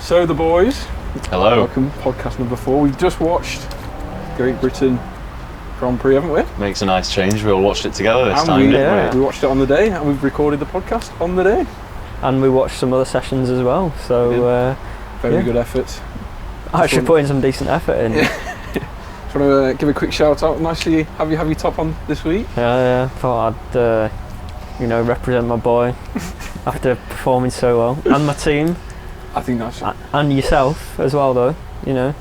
So the boys, hello. Welcome, podcast number 4. We've just watched Great Britain Grand Prix, haven't we? Makes a nice change. We all watched it together this time, didn't we? We watched it on the day, and we've recorded the podcast on the day. And we watched some other sessions as well, so... Very good effort. I actually put in some decent effort in. Just want to give a quick shout out. Nice to have your top on this week. Yeah, thought I'd, represent my boy after performing so well. And my team. I think that's... And yourself as well, though, you know.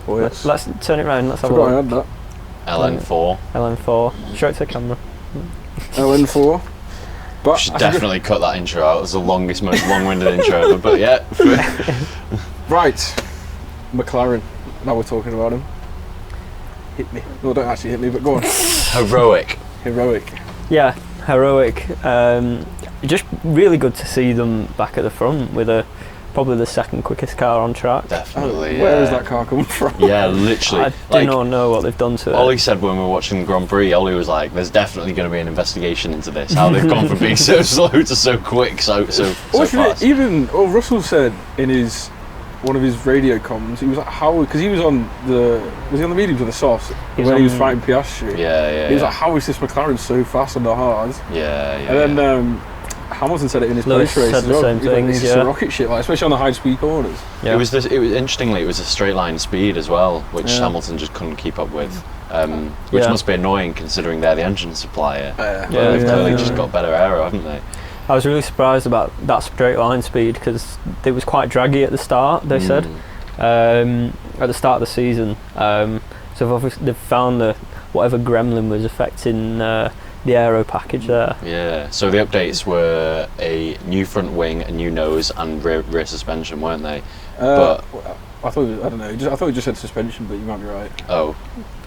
Oh, yes. Let's turn it round, let's have a look. look. I had that. LN4. Show it to the camera. LN4. But we should definitely cut that intro out. It was the longest, most long-winded intro ever, but yeah. Right. McLaren. Now we're talking about him. Hit me. No, don't actually hit me, but go on. Heroic. Yeah, heroic. Just really good to see them back at the front with probably the second quickest car on track. Definitely. Where is that car coming from? Yeah, literally. I do not know what they've done to it. Ollie said when we were watching the Grand Prix, Ollie was like, "There's definitely going to be an investigation into this. How they've gone from being so slow to so quick, so fast." Even Russell said in one of his radio comms, he was like, "How?" Because he was on the mediums or the softs when he was fighting Piastri. Yeah. He was like, "How is this McLaren so fast on the hards?" Yeah. And then Hamilton said it in his post race as well. Same thing, it's a rocket ship, especially on the high speed corners. Yeah. It was interestingly, it was a straight line speed as well, which Hamilton just couldn't keep up with. Which must be annoying considering they're the engine supplier. They've clearly just got better aero, haven't they? I was really surprised about that straight line speed because it was quite draggy at the start, they said, at the start of the season. So obviously they've found whatever gremlin was affecting the aero package there. Yeah, so the updates were a new front wing, a new nose, and rear suspension, weren't they? But I thought I thought it just said suspension, but you might be right. Oh,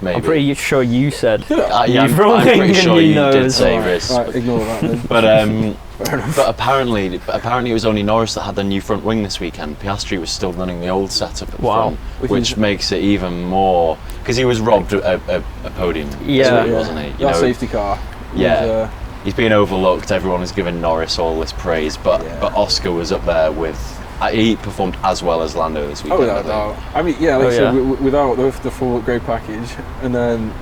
maybe. I'm pretty sure you said. I'm pretty sure you did say rear suspension. Right, ignore that then. But apparently it was only Norris that had the new front wing this weekend. Piastri was still running the old setup at front, which makes it even more, because he was robbed a podium, wasn't he? That safety car. Yeah, he's being overlooked. Everyone is giving Norris all this praise, but Oscar was up there with. He performed as well as Lando this weekend. Without doubt. I mean, without the full upgrade package, and then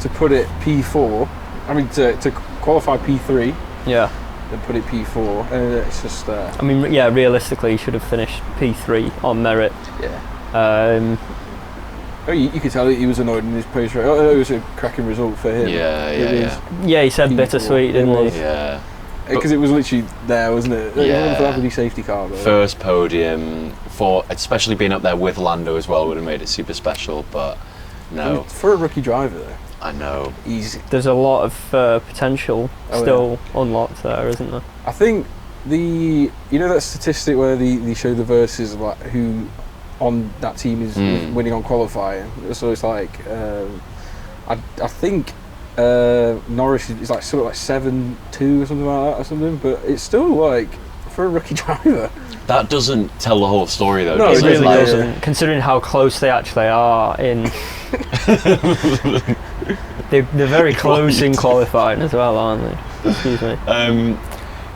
to put it P4. I mean, to qualify P3. Yeah. And put it P4, and it's just. I mean, realistically, he should have finished P3 on merit. Yeah. You could tell he was annoyed in his post race. It was a cracking result for him. Yeah, he said bittersweet, didn't he? Yeah. Because it was literally there, wasn't it? Yeah. For that bloody safety car, though. First podium, especially being up there with Lando as well, would have made it super special, but no. I mean, for a rookie driver, though. I know. Easy. There's a lot of potential still unlocked there, isn't there? I think that statistic where they show the verses like who on that team is winning on qualifying. So it's like I think Norris is like sort of like 7-2 or something like that or something, but it's still like for a rookie driver. That doesn't tell the whole story though. No, it really doesn't. Considering how close they actually are in. They're very close in qualifying as well, aren't they? Excuse me.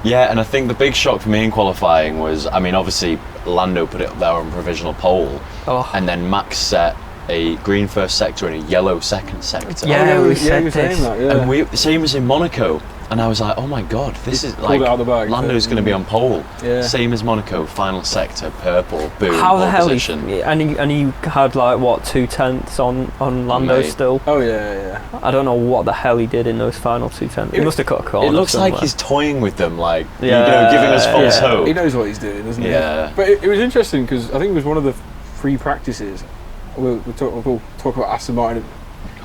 Yeah, and I think the big shock for me in qualifying was, I mean, obviously Lando put it up there on provisional pole, and then Max set a green first sector and a yellow second sector. Yeah, we said this. That, yeah. And the same as in Monaco. And I was like, oh my god, this is like Lando's going to be on pole. Yeah. Same as Monaco, final sector, purple, boom, how the hell position. And he had like what 2/10 on Lando still. Oh yeah. I don't know what the hell he did in those final 2/10. He must have cut a corner. It looks somewhere. like he's toying with them, like giving us false hope. He knows what he's doing, doesn't he? Yeah. But it was interesting because I think it was one of the free practices. We'll talk about Aston Martin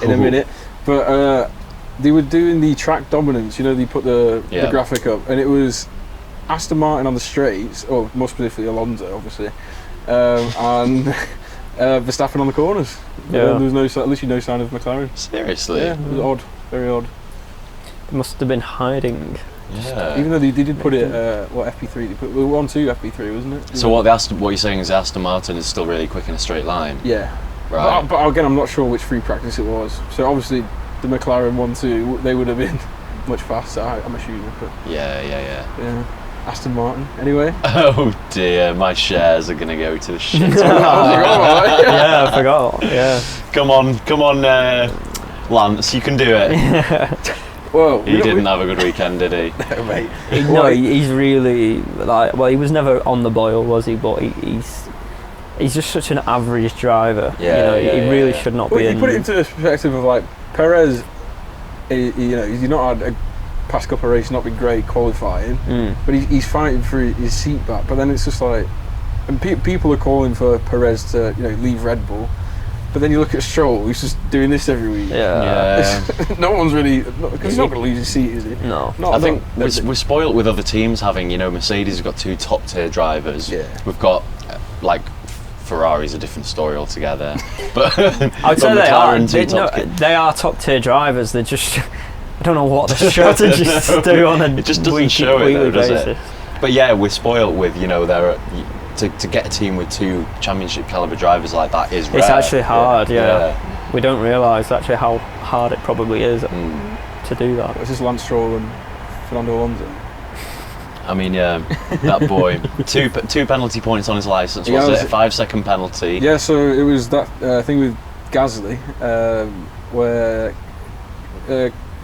in a minute, but. They were doing the track dominance, they put the graphic up, and it was Aston Martin on the straights, or more specifically Alonso, obviously, and Verstappen on the corners. There was literally no sign of McLaren. Seriously? Yeah, it was odd, very odd. They must have been hiding. Yeah. Even though they did put it, FP3, they put 1-2 FP3, wasn't it? So what you're saying is Aston Martin is still really quick in a straight line? Yeah. Right. But again, I'm not sure which free practice it was. So obviously, the McLaren 1-2, they would have been much faster, I'm assuming. But Yeah. Aston Martin. Anyway. Oh dear, my shares are gonna go to the shit. Yeah, I forgot. Yeah. Come on, Lance, you can do it. Well, he didn't have a good weekend, did he? No, mate. No, he's really like. Well, he was never on the boil, was he? But he's just such an average driver. Yeah, he really should not be. You put it into the perspective of like Perez. He's not had a past couple of races, not been great qualifying, but he's fighting for his seat back. But then it's just like, and people are calling for Perez to leave Red Bull. But then you look at Stroll, he's just doing this every week. Yeah. No one's really, because he's not going to lose his seat, is he? No. I think we're spoiled with other teams having, Mercedes have got 2 top tier drivers. Yeah. We've got Ferrari's a different story altogether. But I'd say McLaren, they are top tier drivers. They're just, I don't know what the strategists do on a it just doesn't show it though, does basis. it? But yeah, we're spoiled with to get a team with 2 championship caliber drivers like that is rare. It's actually hard, yeah. We don't realise actually how hard it probably is to do that. It's just Lance Stroll and Fernando Alonso. I mean, yeah, that boy. two penalty points on his licence. Was it a 5-second penalty? Yeah, so it was that thing with Gasly, where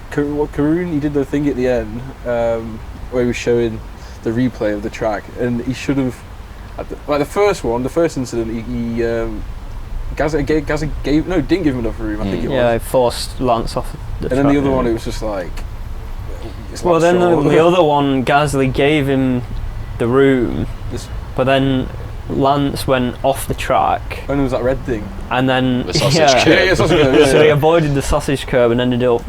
Karun, he did the thing at the end, where he was showing the replay of the track, and he should have. The first incident, Gasly didn't give him enough room. I think it was. Yeah, he forced Lance off the track. And then the other one, it was just like. Well, then the other one, Gasly gave him the room, but then Lance went off the track. And there was that red thing. And then the sausage curb. So he avoided the sausage curb and ended up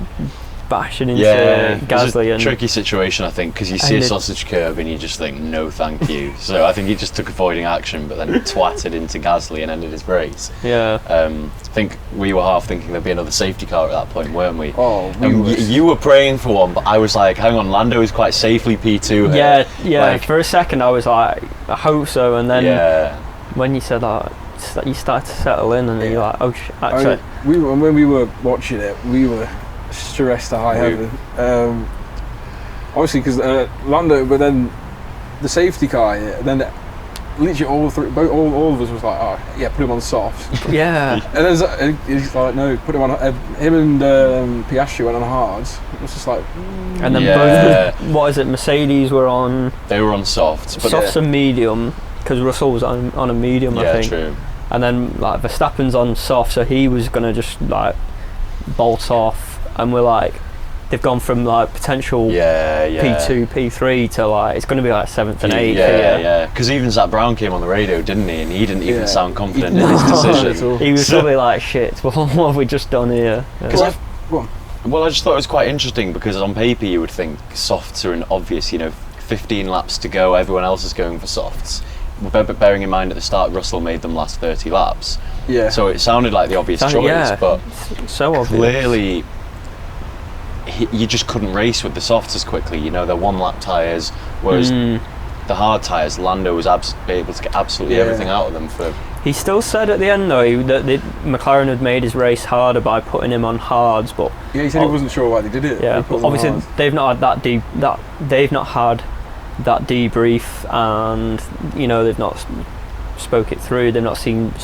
bashing into Gasly. It's a tricky situation, I think, because you see a sausage curb and you just think, no thank you. So I think he just took avoiding action, but then twatted into Gasly and ended his race. Yeah. I think we were half thinking there'd be another safety car at that point, weren't we? Oh, you were praying for one, but I was like, hang on, Lando is quite safely P2 here. Yeah. For a second I was like, I hope so, and then when you said that, you started to settle in, and then you're like, oh shit. Actually, when we were watching it, we were stressed to high heaven. Obviously, because Lando, but then the safety car, then literally all of us was like, oh yeah, put him on softs. Yeah. And he's like, no, put him on. Him and Piastri went on hards. It was just like. And then both, what is it? Mercedes were on. They were on softs, but softs and medium, because Russell was on a medium, I think. Yeah, true. And then like Verstappen's on soft, so he was gonna just like bolt off. And we're like, they've gone from like potential P2, P3 to like it's going to be like 7th and 8th. Yeah. Because even Zach Brown came on the radio, didn't he? And he didn't even sound confident in his decision. He was probably like, shit, what have we just done here? Well, I just thought it was quite interesting because on paper you would think softs are an obvious, 15 laps to go, everyone else is going for softs. But bearing in mind at the start, Russell made them last 30 laps. Yeah. So it sounded like the obvious choice, but so obvious. Clearly. You just couldn't race with the softs as quickly. They're 1-lap tyres, whereas the hard tyres, Lando was able to get absolutely everything out of them for. He still said at the end though that McLaren had made his race harder by putting him on hards, but he said he wasn't sure why they did it. Yeah, obviously they've not had they've not had that debrief, and they've not spoke it through. They've not seen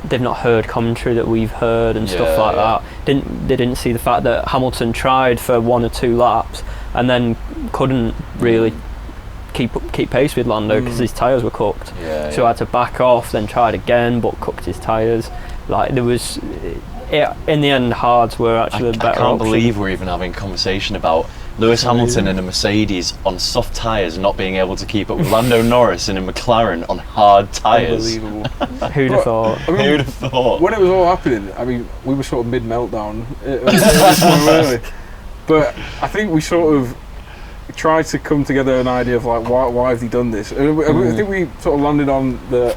they've not heard commentary that we've heard and stuff like that. They didn't see the fact that Hamilton tried for 1 or 2 laps and then couldn't really keep pace with Lando because his tyres were cooked. So had to back off, then tried again, but cooked his tyres. Like there was, in the end, hards were actually the better option. I can't believe we're even having a conversation about Lewis Hamilton in a Mercedes on soft tyres not being able to keep up with Lando Norris in a McLaren on hard tyres. Unbelievable. Who'd have thought? Who'd have thought? When it was all happening, we were sort of mid-meltdown. But I think we sort of tried to come together an idea of like, why have they done this? I think we sort of landed on the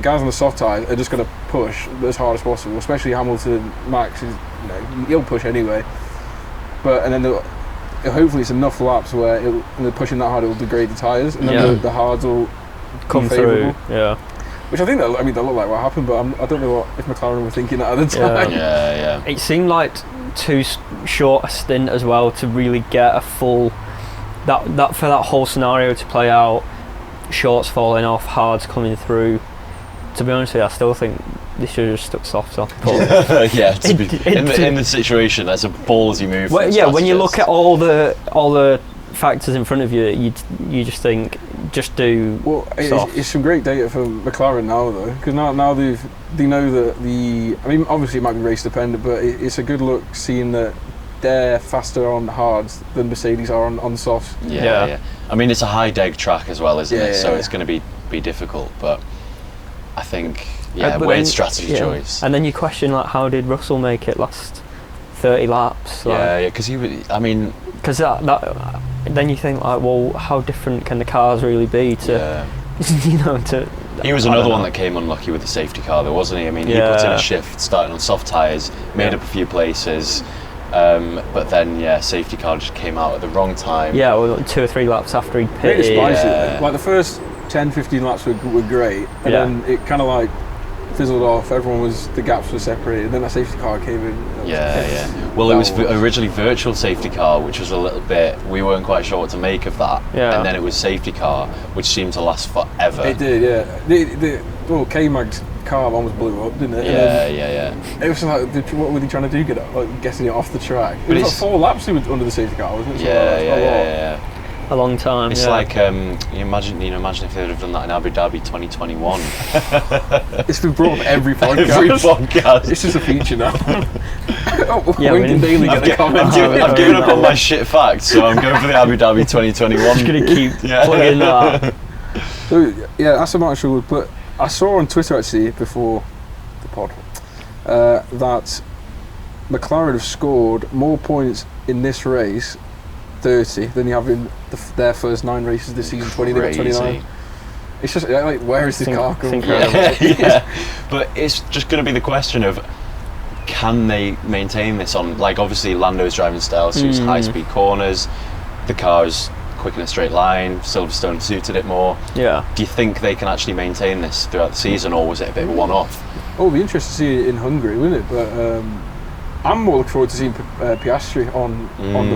guys on the soft tyres are just going to push as hard as possible, especially Hamilton. Max is, he'll push anyway. And then hopefully it's enough laps where when they're pushing that hard, it will degrade the tyres, and then the hards will come through. Yeah. Which I think that looked like what happened, but I don't know if McLaren were thinking that at the time. It seemed like too short a stint as well to really get a full that for that whole scenario to play out, shorts falling off, hards coming through. To be honest with you, I still think they should have just stuck softs on. Yeah, in the situation, that's a ballsy move. Well, yeah, when you look at all the factors in front of you, you just think, just do. Well, it's some great data for McLaren now, though, because now they know that I mean, obviously it might be race dependent, but it's a good look seeing that they're faster on hards than Mercedes are on softs. Yeah. I mean, it's a high deg track as well, isn't it? So it's going to be difficult, but I think weird strategy choice. And then you question, like, how did Russell make it last 30 laps? Like, because he would. I mean, because that then you think, like, well, how different can the cars really be to He was another one that came unlucky with the safety car, though, wasn't he? I mean, he put in a shift, starting on soft tyres, made up a few places. But then, safety car just came out at the wrong time. Yeah, well, 2 or 3 laps after he pitted. Like the first 10-15 laps were great, and then it kind of like fizzled off. The gaps were separated, and then that safety car came in. Well, it was originally virtual safety car, which was a little bit, we weren't quite sure what to make of that. And then it was safety car, which seemed to last forever. It did, yeah. K-Mag's car almost blew up, didn't it? Yeah. It was like, what were they trying to do? Getting it off the track. It was like 4 laps under the safety car, wasn't it? Yeah. A long time. It's like you imagine if they'd have done that in Abu Dhabi 2021. It's been brought up every podcast. Every podcast. It's just a feature now. I've given up on my shit facts, so I'm going for the Abu Dhabi 2021. I'm just going to keep plugging that. So, that's a match. But I saw on Twitter actually before the pod that McLaren have scored more points in this race, 30, than you have in their first 9 races this season. 29. It's just like, where is this car coming from? But it's just going to be the question of, can they maintain this on, like, obviously Lando's driving style suits high speed corners, the car's quick in a straight line, Silverstone suited it more. Do you think they can actually maintain this throughout the season, or was it a bit of a one-off? It'll be interesting to see it in Hungary, wouldn't it? But I'm more looking forward to seeing Piastri on the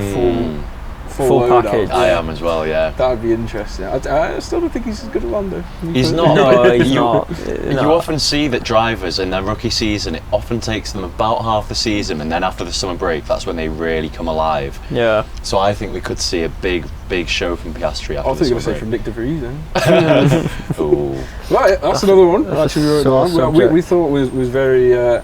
full package. I am as well, that would be interesting. I still don't think he's as good at Lando. He's not. No, he's not. You often see that drivers in their rookie season, it often takes them about half the season, and then after the summer break, that's when they really come alive. So I think we could see a big show from Piastri after the summer break. I think you're going to say from Nick de Vries then. Right, that's another one. We thought was very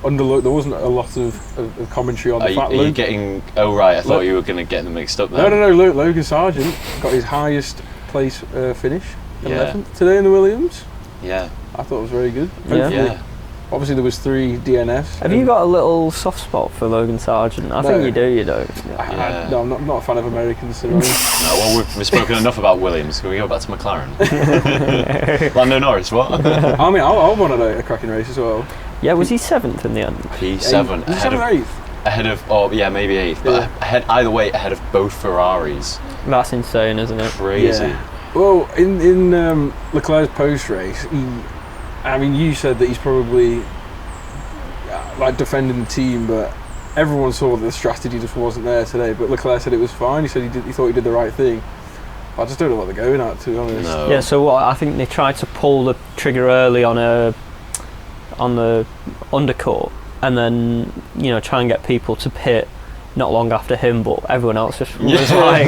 underlooked. There wasn't a lot of commentary on the fact. Are you getting? Oh right, I thought you were going to get them mixed up there. No. Logan Sargent got his highest place finish, 11th today in the Williams. I thought it was very good. Obviously there was 3 DNFs. Have you got a little soft spot for Logan Sargent? I think you do. You don't. No, I'm not a fan of Americans. So no, well, we've spoken enough about Williams. Can we go back to McLaren? Lando Norris, what? I mean, I wanted a cracking race as well. Yeah, was he 7th in the end? P7. Was he 7th or 8th? Ahead of, maybe 8th, but either way, ahead of both Ferraris. That's insane, isn't it? Crazy. Well, in Leclerc's post-race, you said that he's probably like defending the team, but everyone saw that the strategy just wasn't there today. But Leclerc said it was fine. He said he thought he did the right thing. I just don't know what they're going at, to be honest. No. Yeah, so I think they tried to pull the trigger early on the undercut, and then try and get people to pit not long after him, but everyone else just was like,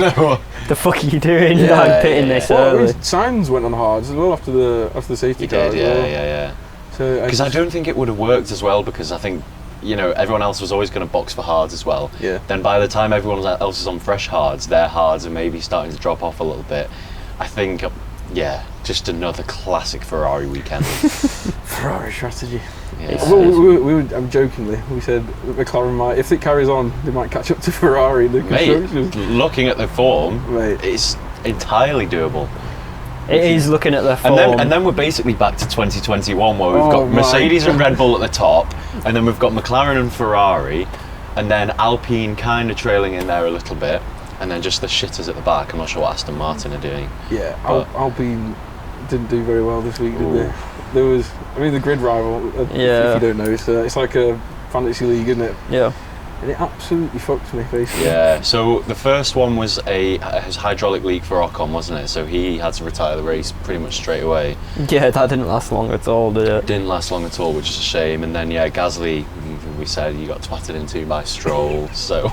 the fuck are you doing? Pitting this early. Sainz went on hards as well after the safety car. He did, So because I don't think it would have worked as well, because I think everyone else was always going to box for hards as well. Then by the time everyone else is on fresh hards, their hards are maybe starting to drop off a little bit. I think just another classic Ferrari weekend. Ferrari strategy. We jokingly, we said McLaren might, if it carries on, they might catch up to Ferrari in the constructors. Looking at the form, it's entirely doable. It is looking at the form. And then we're basically back to 2021, where we've got Mercedes and Red Bull at the top, and then we've got McLaren and Ferrari, and then Alpine kind of trailing in there a little bit, and then just the shitters at the back. I'm not sure what Aston Martin are doing. Alpine didn't do very well this week, did they? There was, the grid rival, if you don't know, it's like a fantasy league, isn't it? and it absolutely fucked me, basically. Yeah, so the first one was his hydraulic leak for Ocon, wasn't it? So he had to retire the race pretty much straight away. Yeah, that didn't last long at all, did it? Didn't last long at all, which is a shame. And then, Gasly, we said he got twatted into by Stroll, so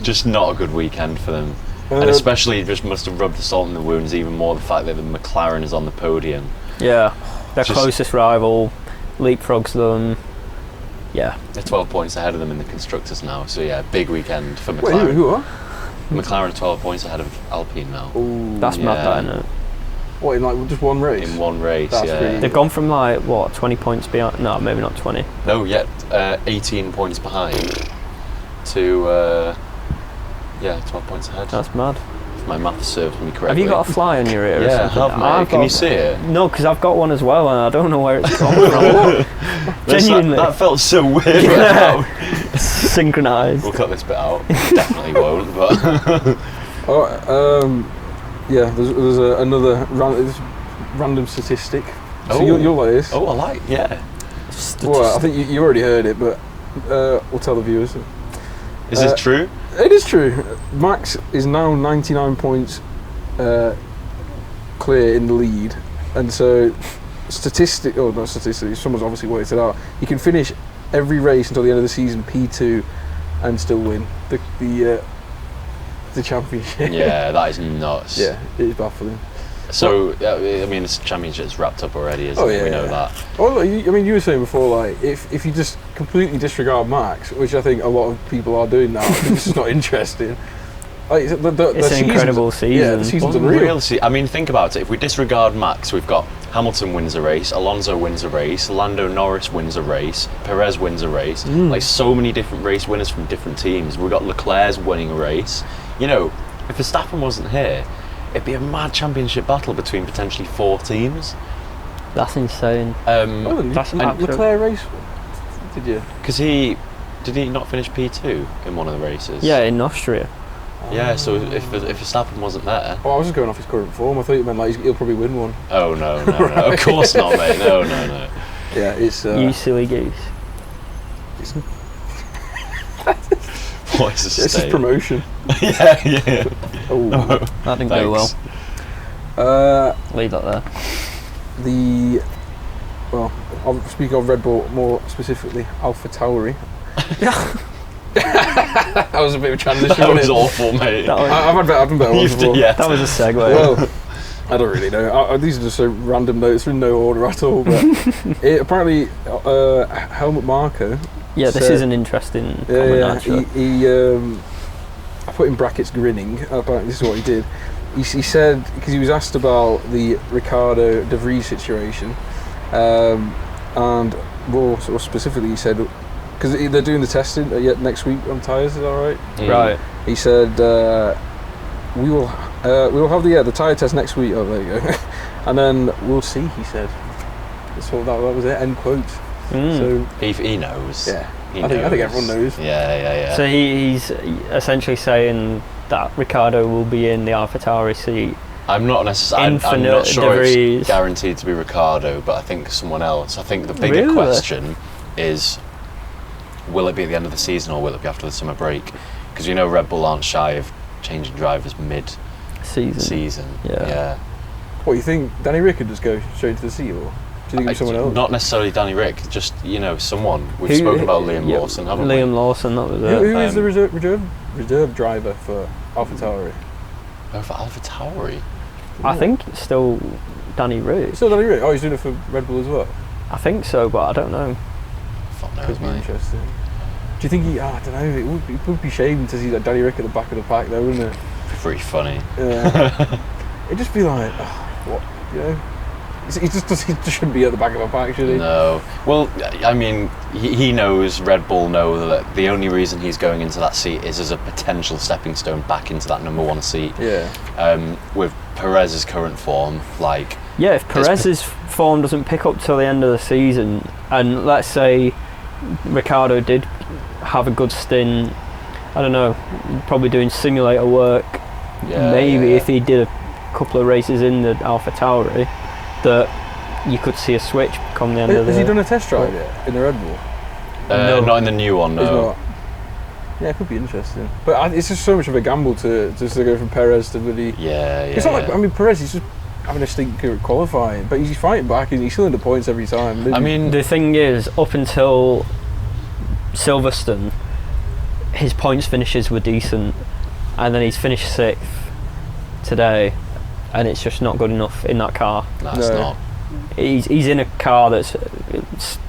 just not a good weekend for them. And especially just must have rubbed the salt in the wounds even more, the fact that the McLaren is on the podium. Yeah, their closest rival leapfrogs them. Yeah. They're 12 points ahead of them in the Constructors now, so big weekend for McLaren. Wait, who are? McLaren are 12 points ahead of Alpine now. Ooh, that's mad, that, isn't it? What, in like just one race? In one race, that's pretty... They've gone from 20 points behind? No, maybe not 20. No, 18 points behind to 12 points ahead. That's mad. If my maths serves me correctly. Have you got a fly on your ear? Yeah, or something? I have, mate. Can you see it? No, because I've got one as well, and I don't know where it's come from. Genuinely, that felt so weird. Right now. Synchronised. We'll cut this bit out. Definitely won't. But there's another random statistic. So you'll like this. Oh, I like. Yeah. Well, I think you already heard it, but we'll tell the viewers. Is this true? It is true. Max is now 99 points clear in the lead, and so not statistically, someone's obviously worked it out. You can finish every race until the end of the season P2 and still win the championship. Yeah, that is nuts. Yeah, it is baffling. So, this championship's wrapped up already, isn't it? We know that. Oh, you were saying before, like, if you just completely disregard Max, which I think a lot of people are doing now, it's just not interesting. Like, it's an incredible season. Yeah, the season's unreal. Think about it. If we disregard Max, we've got Hamilton wins a race, Alonso wins a race, Lando Norris wins a race, Perez wins a race. Like, so many different race winners from different teams. We've got Leclerc's winning a race. If Verstappen wasn't here, it'd be a mad championship battle between potentially 4 teams. That's insane. That's Leclerc race, did you? Because did he not finish P2 in one of the races? Yeah, in Austria. Yeah, so if Verstappen wasn't there... Oh, I was just going off his current form. I thought you meant like he'll probably win one. Oh, no. Of course not, mate. No. Yeah, it's... you silly goose. What is this? It's his promotion. Yeah. Oh, that didn't go well. Leave that there. I'll speak of Red Bull more specifically, AlphaTauri. That was a bit of a transition. That was awful, mate. I've done better ones before. Yeah, that was a segue. Well, I don't really know. These are just so random notes in no order at all. But apparently, Helmut Marko. Yeah, this is an interesting comment. Actually, he I put in brackets grinning. Apparently, this is what he did. He said, because he was asked about the Ricardo De Vries situation, and more sort of specifically, he said, because they're doing the testing next week on tyres, is that right? Right. He said, we will have the tyre test next week. Oh, there you go. And then we'll see, he said. So that was it, end quote. So he knows. Yeah, I think everyone knows. Yeah. So he's essentially saying that Ricardo will be in the AlphaTauri seat. I'm not sure it's guaranteed to be Ricardo, but I think someone else. I think the bigger question is, will it be at the end of the season or will it be after the summer break? Because Red Bull aren't shy of changing drivers mid-season. Yeah. What, you think Danny Rick could just go straight to the seat, or do you think it's someone else? Not necessarily Danny Rick, just someone. We've spoken about Liam Lawson, haven't we? Liam Lawson, that was it. Who is the reserve driver for AlphaTauri? Oh, for AlphaTauri? I think it's still Danny Rick. Still Danny Rick? Oh, he's doing it for Red Bull as well? I think so, but I don't know. Fuck knows, could be mate. Interesting. Do you think I don't know, it would be shame to see that Danny Rick at the back of the pack though, wouldn't it? Pretty funny. Yeah. It'd just be like, what, He just shouldn't be at the back of a pack, should he? No. Well, I mean, he knows, Red Bull know that the only reason he's going into that seat is as a potential stepping stone back into that number 1 seat. Yeah. With Perez's current form, like... Yeah, if Perez's form doesn't pick up till the end of the season, and let's say Ricardo did have a good stint, I don't know, probably doing simulator work, if he did a couple of races in the AlphaTauri, that you could see a switch come the end of the... Has he done a test drive yet in the Red Bull? No. Not in the new one, no. Yeah, it could be interesting. But it's just so much of a gamble to go from Perez to really. Yeah. It's not like, I mean, Perez, he's just having a stinker at qualifying, but he's fighting back and he's still in the points every time. I mean, the thing is, up until Silverstone, his points finishes were decent, and then he's finished 6th today, and it's just not good enough in that car. No, it's not. He's in a car that's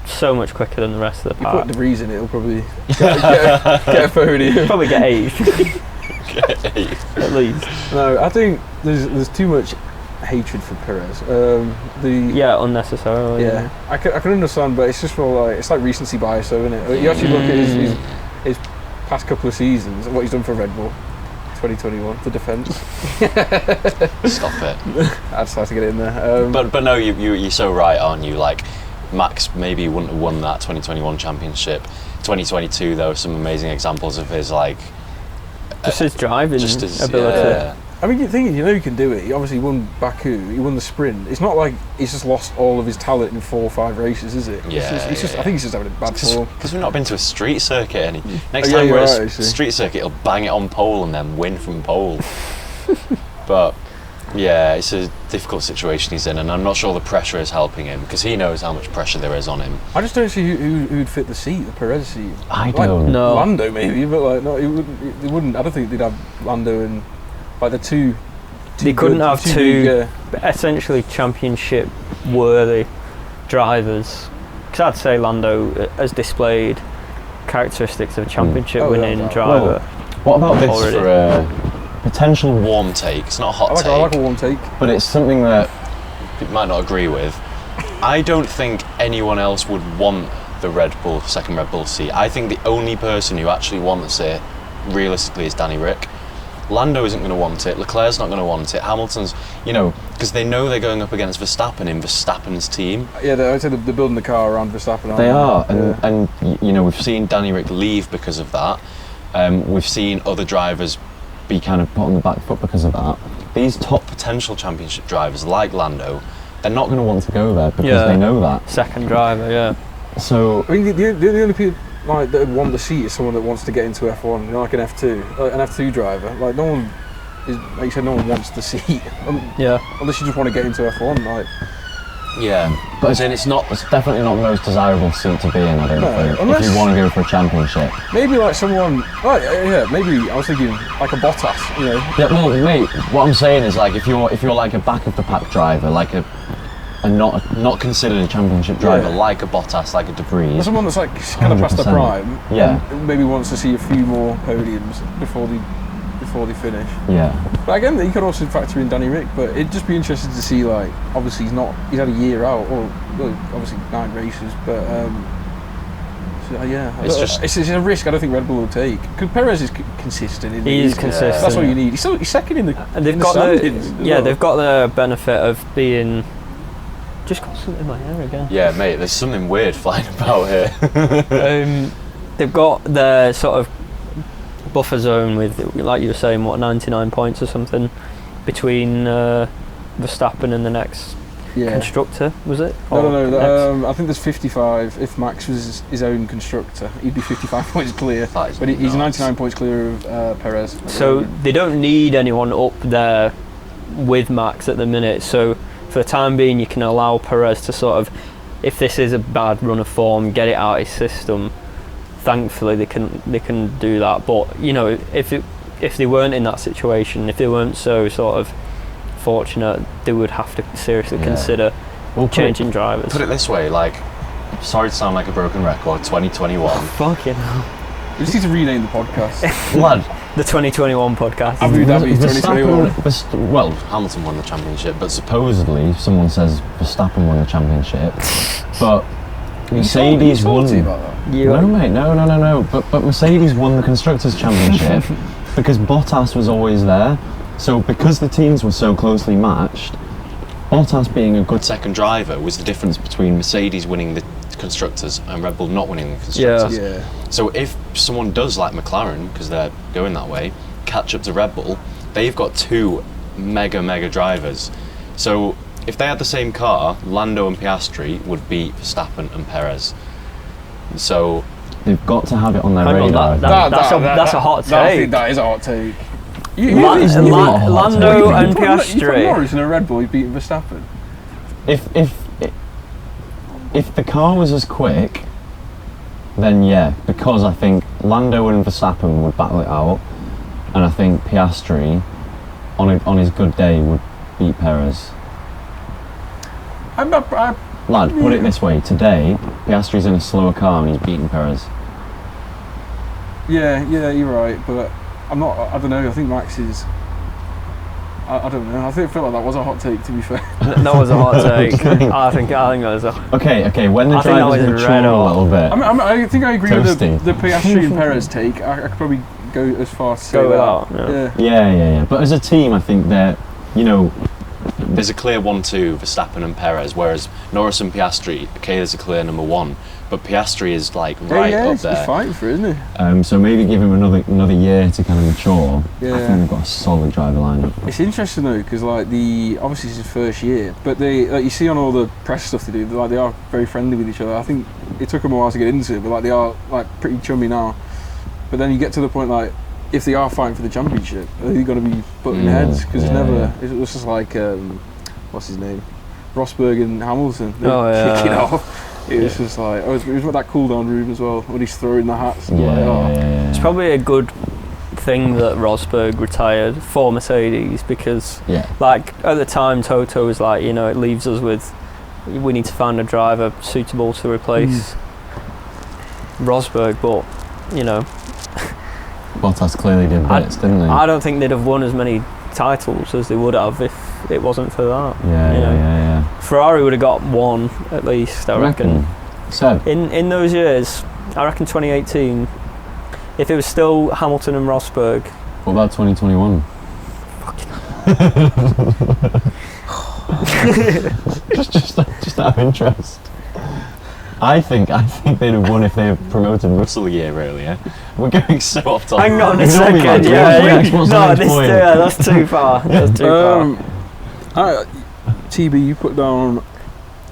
so much quicker than the rest of the pack. You put De Vries in it, he'll probably get a podium. He'll probably get 8th. At least. No, I think there's too much hatred for Perez. Unnecessarily. Yeah, I can understand, but it's just more like, it's like recency bias, though, isn't it? You actually look at his past couple of seasons and what he's done for Red Bull. 2021 for defence. Stop it. I just had to get it in there. But no, you're so right, aren't you? Like, Max maybe wouldn't have won that 2021 championship. 2022 though, some amazing examples of his just his driving ability. Yeah. I mean, you think you can do it. He obviously won Baku. He won the sprint. It's not like he's just lost all of his talent in 4 or 5 races, is it? Yeah. I think he's just having a bad form. Because we've not been to a street circuit any. Next time we're at a street circuit, he'll bang it on pole and then win from pole. But yeah, it's a difficult situation he's in, and I'm not sure the pressure is helping him because he knows how much pressure there is on him. I just don't see who'd fit the seat, the Perez seat. I don't know. Lando maybe, but like no, he wouldn't. I don't think they'd have Lando and like the two. They couldn't have two essentially championship worthy drivers. Because I'd say Lando has displayed characteristics of a championship winning driver. Well, what about this already? For a potential warm take? It's not a hot take. I like a warm take. But it's something that you might not agree with. I don't think anyone else would want the second Red Bull seat. I think the only person who actually wants it, realistically, is Danny Rick. Lando isn't going to want it, Leclerc's not going to want it, Hamilton's, because they know they're going up against Verstappen in Verstappen's team. Yeah, I'd say they're building the car around Verstappen. They are, and we've seen Danny Rick leave because of that. We've seen other drivers be kind of put on the back foot because of that. These top potential championship drivers like Lando, they're not going to want to go there because they know that. Second driver, yeah. So I mean, the only people that would want the seat is someone that wants to get into F1, like an F2 driver. Like no one is, like you said, no one wants the seat. Unless you just want to get into F1, like. Yeah, but as in it's definitely not the most desirable seat to be in. I don't think. If you want to go for a championship, maybe like someone. Maybe I was thinking like a Bottas. Yeah, well, mate, what I'm saying is like if you're like a back of the pack driver, like a not considered a championship driver, like a Bottas, like a De Vries. Someone that's like kind of past the prime, and maybe wants to see a few more podiums before they finish. Yeah. But again, you could also factor in Danny Rick, but it'd just be interesting to see, like, obviously he's had a year out, or obviously 9 races, but it's a risk I don't think Red Bull will take. Because Perez is consistent. He is consistent. That's what you need. He's second in the. And they've got they've got the benefit of being. Just got something in my hair again. Yeah, mate, there's something weird flying about here. They've got the sort of buffer zone with, like you were saying, 99 points or something between Verstappen and the next constructor, was it? No. I think there's 55. If Max was his own constructor, he'd be 55 points clear. But he's 99 points clear of Perez. So they don't need anyone up there with Max at the minute. So for the time being, you can allow Perez to sort of, if this is a bad run of form, get it out of his system. Thankfully, they can do that. But if they weren't in that situation, if they weren't so sort of fortunate, they would have to seriously consider changing drivers. Put it this way, like, sorry to sound like a broken record, 2021. Fucking hell. We just need to rename the podcast. Lad. The 2021 podcast. Abu Dhabi 2021. Well, Hamilton won the championship, but supposedly someone says Verstappen won the championship. But Mercedes won. No, mate, no. But Mercedes won the Constructors' Championship because Bottas was always there. So because the teams were so closely matched, Bottas being a good second driver was the difference between Mercedes winning the Constructors and Red Bull not winning the Constructors. Yeah. So if someone does, like McLaren, because they're going that way, catch up to Red Bull, they've got 2 mega drivers. So if they had the same car, Lando and Piastri would beat Verstappen and Perez. So They've got to have it on their radar. That's a hot take. I think that is a hot take. Lando and Piastri. You put Norris in a Red Bull, he's beating Verstappen. If the car was as quick, then yeah, because I think Lando and Verstappen would battle it out, and I think Piastri, on his good day, would beat Perez. Lad, put it this way: today, Piastri's in a slower car and he's beating Perez. Yeah, you're right, but I'm not. I don't know. I think Max is. I don't know. I feel like that was a hot take. To be fair, that was a hot take. I think that was a. Okay. When the drivers mature a little bit. I think I agree with the Piastri and Perez take. I could probably go as far as go without. Yeah. But as a team, I think they're, there's a clear 1-2, Verstappen and Perez, whereas Norris and Piastri, there's a clear number 1, but Piastri is like right up there. He's fighting for it, isn't he? So maybe give him another year to kind of mature. Yeah. I think we've got a solid driver lineup. It's interesting though, because obviously it's his first year, but you see on all the press stuff they do, they are very friendly with each other. I think it took them a while to get into it, but they are pretty chummy now. But then you get to the point if they are fighting for the championship, are they going to be butting heads? Because it was just like, what's his name? Rosberg and Hamilton. Kicking off. It was just like, it was that cool down room as well, when he's throwing the hats. It's probably a good thing that Rosberg retired for Mercedes, because at the time Toto was like, it leaves us with, we need to find a driver suitable to replace Rosberg, but Bottas clearly did bits, didn't they? I don't think they'd have won as many titles as they would have if it wasn't for that. Yeah. Ferrari would have got one at least, I reckon. So in those years, I reckon 2018, if it was still Hamilton and Rosberg. What about 2021? just out of interest. I think they'd have won if they had promoted Russell a year earlier. We're going so off topic. Hang on a second. That's too far. That's too far. TB, you put down,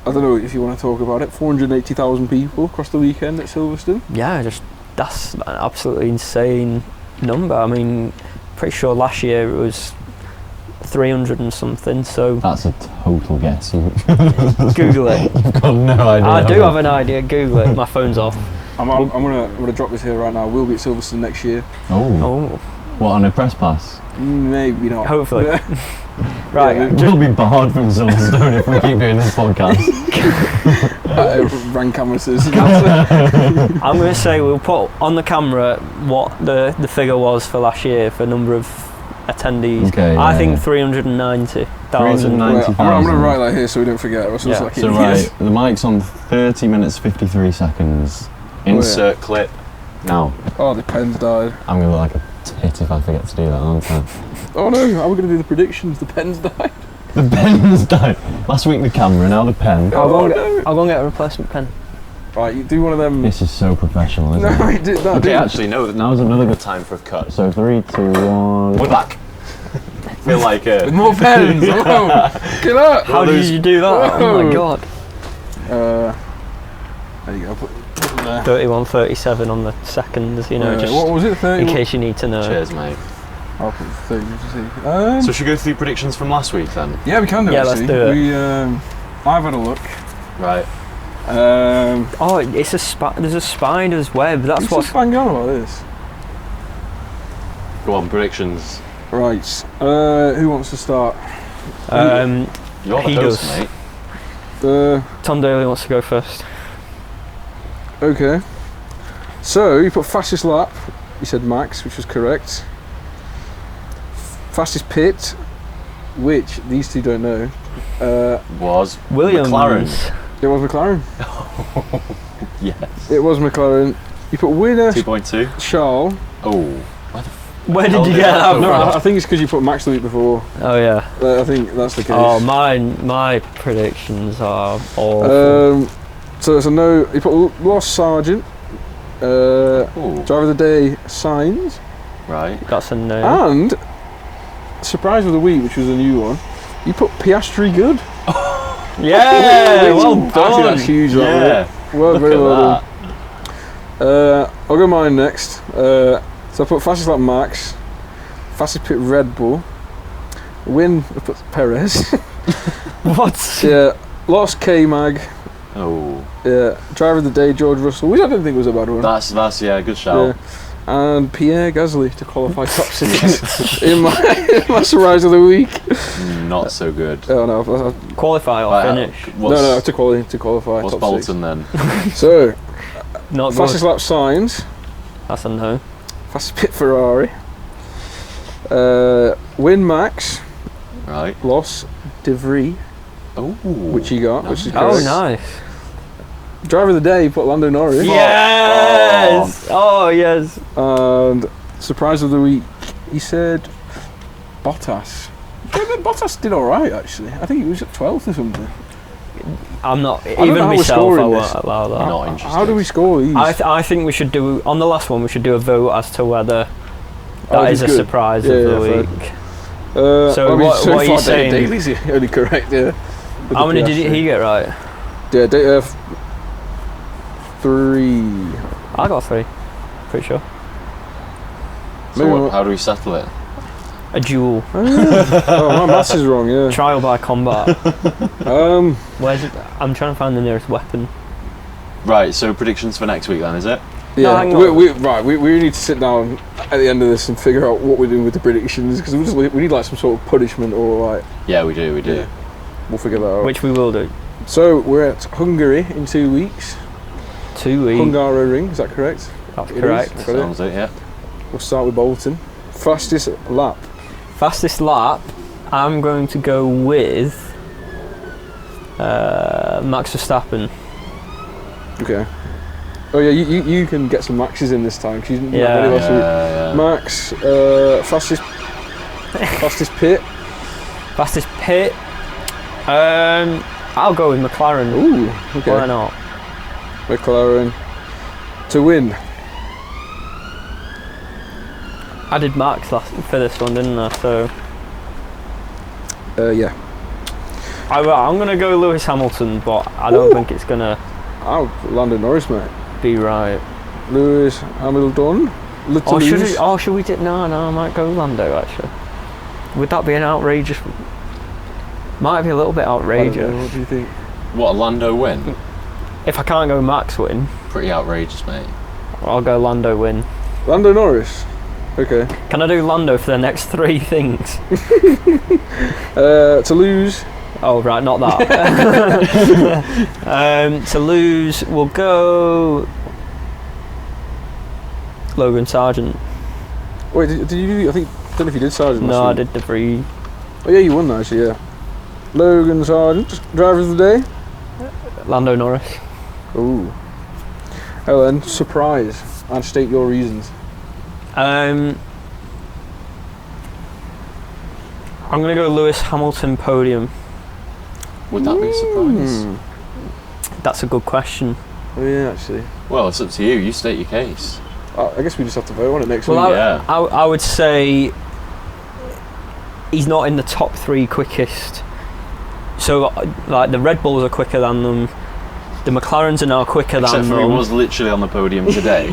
I don't know if you want to talk about it, 480,000 people across the weekend at Silverstone. Yeah, that's an absolutely insane number. I mean, pretty sure last year it was 300 and something, so... That's a total guess. Google it. You've got no idea. I do have an idea, Google it. My phone's off. I'm gonna drop this here right now. We'll be at Silverstone next year. Oh. What, on a press pass? Maybe not. Hopefully. Right. We'll be barred from Silverstone if we keep doing this podcast. Rank amateurs. I'm going to say we'll put on the camera what the figure was for last year for number of attendees. Okay, I think 390,000. 390,000. I'm going to write that here so we don't forget. So the mic's on 30 minutes 53 seconds. Insert clip now. Oh, the pen's died. I'm going to look like a tit if I forget to do that, aren't I? Oh no, how are we going to do the predictions? The pen's died. The pen's died. Last week the camera, now the pen. I'll go and get a replacement pen. Right, you do one of them. This is so professional, isn't it? Okay, actually, no. Now's another good time for a cut. So 3, 2, 1. We're back. Feel like with more pens. Get up. How did you do that? Oh my god. There you go. Put them there. 31, 37 on the seconds. Just what was it? 30? In case you need to know. Cheers, mate. I'll put 30 to see. So should we go through predictions from last week then? Yeah, we can do. Let's do it. I've had a look. Right. It's there's a spider's web. That's what's bang on about this. Go on, predictions. Right. Who wants to start? You're the he host, does. mate. Tom Daly wants to go first. Okay. So you put fastest lap. You said Max, which was correct. Fastest pit, which these two don't know, was Williams. McLaren. It was McLaren. Yes. It was McLaren. You put winner 2.2. Charles. Oh. Where did you get that from? No, I think it's because you put Max the week before. Oh yeah. I think that's the case. Oh, my predictions are awful. So there's a no. You put Lost Sergeant. Driver of the day Signs. Right. That's a no. And surprise of the week, which was a new one. You put Piastri good. Yeah, well done. Actually, that's huge. Yeah. Well, very well done. I'll go mine next. So I put fastest lap Max, fastest pit Red Bull, win I put Perez. What? Yeah, lost K-Mag. Oh. Yeah, driver of the day George Russell, which I didn't think was a bad one. That's good shout. Yeah. And Pierre Gasly to qualify top 6 in my surprise of the week. Not so good. Oh no, Qualify or finish? No, to qualify. What's top Bolton 6. then? So, Not fastest good. lap Sainz, That's a no. fastest pit Ferrari, win Max, Right. loss De Vries, Oh. which he got, which is Oh, correct. nice. Driver of the day, put Lando Norris. Yes! Oh, yes. And surprise of the week, he said Bottas. Yeah, but Bottas did alright actually. I think he was at 12th or something. I'm not, don't know even how we're myself, I scoring won't this. allow that. Not interested. How do we score these? I think we should do, on the last one, we should do a vote as to whether Oh, that if is a it's good. surprise Yeah, of the fair. week. So what are you far, saying? Daly's only correct, yeah. with How the many did Piastri. he get right? Yeah, 3. I got 3. Pretty sure. Maybe So not. how do we settle it? A duel. Oh, my maths is wrong, yeah. Trial by combat. Where's it? I'm trying to find the nearest weapon. Right, so predictions for next week then, is it? Yeah, hang on. we need to sit down at the end of this and figure out what we're doing with the predictions because we need like some sort of punishment or like. Yeah, we do. Yeah, we'll figure that out. Which we will do. So we're at Hungary in 2 weeks. 2 weeks. Hungaroring, is that correct? That's It is. correct. Got it. Sounds it, yeah. We'll start with Bolton. Fastest lap. Fastest lap, I'm going to go with Max Verstappen. Okay. Oh yeah, you can get some maxes in this time because you didn't Yeah. have any last week. Yeah. Max, fastest pit. Fastest pit, I'll go with McLaren. Ooh, okay. Why not? McLaren to win. I did Max for this one, didn't I? So Yeah. I'm going to go Lewis Hamilton, but I don't think it's going to I'll Lando Norris, mate. be right. Lewis Hamilton. Should we do? No, I might go Lando actually. Would that be an outrageous? Might be a little bit I don't know, outrageous. what do you think? What, a Lando win? If I can't go Max win, Pretty outrageous, mate. I'll go Lando win. Lando Norris. Okay. Can I do Lando for the next 3 things? To lose. Oh right, not that. To lose, we'll go Logan Sargent. Wait, did you do? I don't know if you did Sargent. No, I last week. did the 3. Oh yeah, you won that actually. Yeah. Logan Sargent, driver of the day. Lando Norris. Ooh. Ellen, surprise. And state your reasons. I'm gonna go Lewis Hamilton podium. Would that be a surprise? That's a good question. Oh yeah, actually. Well, it's up to you. You state your case. I guess we just have to vote on it next Well, week. I would say he's not in the top 3 quickest. So, like, the Red Bulls are quicker than them. The McLarens are now quicker Except than for them. he was literally on the podium today.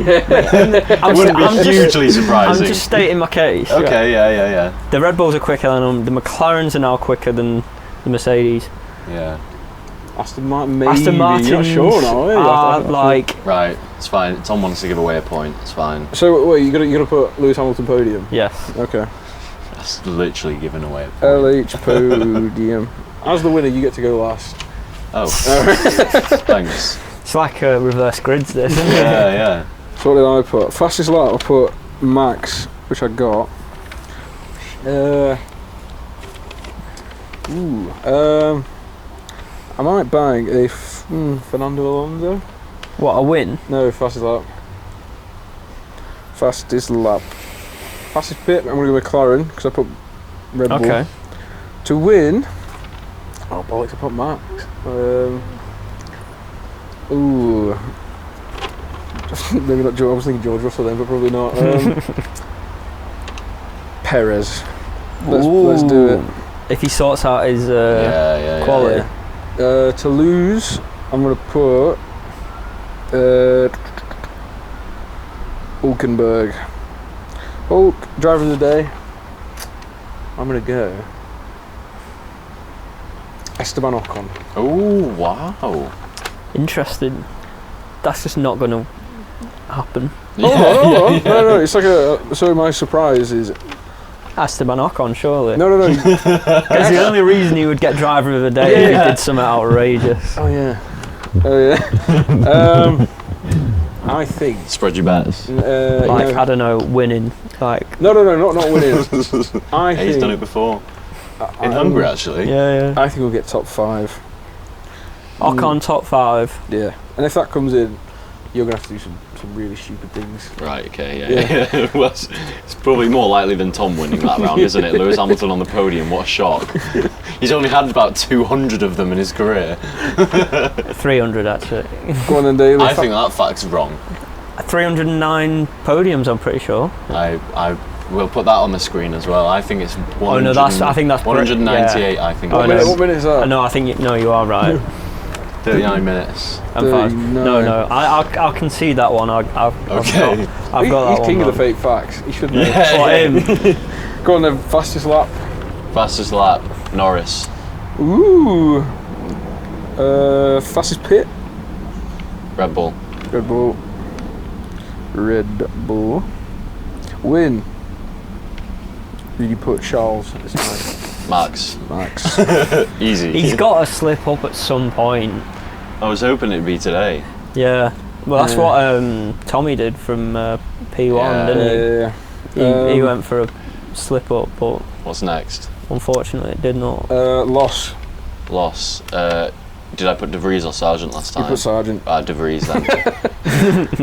I'm Wouldn't be just- hugely surprising. I'm just stating my case. Okay, yeah. The Red Bulls are quicker than them. The McLarens are now quicker than the Mercedes. Yeah. Aston Martin, maybe. Aston Martins You're not sure now, are you? are like, Right, it's fine. Tom wants to give away a point. It's fine. So wait, you gotta put Lewis Hamilton podium. yes. Okay. That's literally giving away a point. LH podium. As the winner, you get to go last. Oh, thanks. It's like reverse grids, this, isn't it? Yeah. So what did I put? Fastest lap, I put Max, which I got. I might bang a Fernando Alonso. What, a win? No, fastest lap. Fastest lap. Fastest pit, I'm going to go McLaren because I put Red Bull. Okay. To win, oh bollocks, I put Max. Maybe not George. I was thinking George Russell then, but probably not. Perez. Let's do it. If he sorts out his Yeah. quality. To lose, I'm going to put Hulkenberg. Driver of the day. I'm going to go Esteban Ocon. Oh, wow. Interesting. That's just not going to happen. Oh, no, it's like so my surprise is Esteban Ocon, surely. No. Because the only reason he would get driver of the day if he did something outrageous. Oh yeah. I think. Spread your bets. I don't know, winning. Like. No, not winning. He's done it before. In Hungary, actually. Yeah. I think we'll get top 5. Ocon top 5. Yeah. And if that comes in, you're going to have to do some really stupid things. Right, okay, yeah. Well, it's probably more likely than Tom winning that round, isn't it? Lewis Hamilton on the podium, what a shock. He's only had about 200 of them in his career. 300, actually. Go on then, Daly. I think that fact's wrong. 309 podiums, I'm pretty sure. I will put that on the screen as well. I think it's 100, Oh no, I think that's 198, yeah. I think. What minute is that? No, I think you are right. 39 minutes. I'm fine. No, I'll concede that one. I've got that He's one. king of the fake facts. He should know. Him. Go on then, fastest lap. Fastest lap, Norris. Ooh. Fastest pit. Red Bull. Red Bull. Win. Really put Charles this time. Max. Easy. He's got to slip up at some point. I was hoping it'd be today. Yeah. Well, that's what Tommy did from P1, didn't he? Yeah. He went for a slip up, but What's next? unfortunately it did not. Loss. Did I put De Vries or Sargent last time? You put Sargent. De Vries then.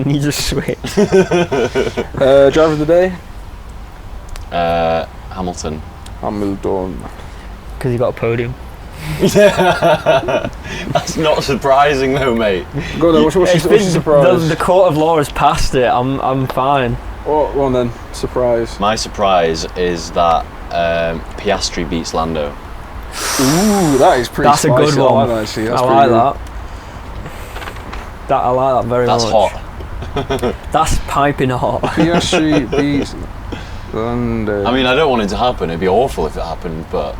You just switched. Driver of the day. Hamilton. Because he got a podium. That's not surprising though, mate. Go on then, what's your surprise? The court of law has passed it. I'm fine. Oh, go on then, surprise. My surprise is that Piastri beats Lando. Ooh, that is pretty That's spicy. a good one. I like that, I like that. I like that very That's much. hot. That's piping hot. Piastri beats Lando. I mean, I don't want it to happen. It'd be awful if it happened, but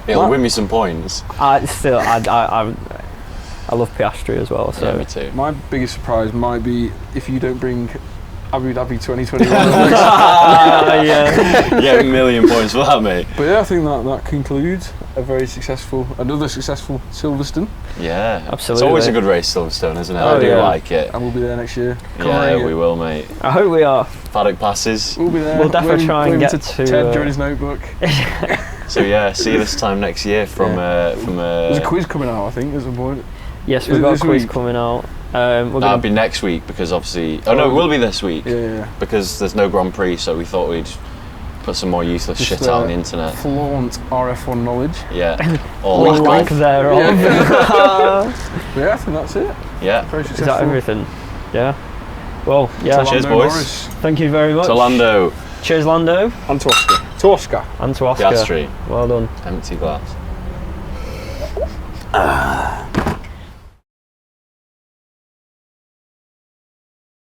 it'll win me some points. I love Piastri as well. So Yeah, me too. My biggest surprise might be if you don't bring Abu Dhabi 2021. yeah. Yeah, 1 million points for that, mate. But yeah, I think that concludes another successful Silverstone. Yeah, Absolutely. It's always a good race, Silverstone, isn't it? Oh, I do yeah. like it. And we'll be there next year. Yeah, we will, mate. I hope we are. Paddock passes. We'll be there. We'll definitely try and get to Ted during his notebook. So yeah, see you this time next year There's a quiz coming out, I think, at some point. Yes, Is we've it got a this quiz week? coming out. That'll be next week because obviously. Oh no, it will be this week. Yeah. Because there's no Grand Prix, so we thought we'd put some more useless shit out on the internet. Flaunt RF1 knowledge. Yeah. All link there. Yeah, I think that's it. Yeah. Very Is successful. that everything? Yeah. Well, yeah. Cheers, Lando boys. Norris. Thank you very much. To Lando. Cheers, Lando. And to Oscar. And to Oscar. Piastri. Well done. Empty glass.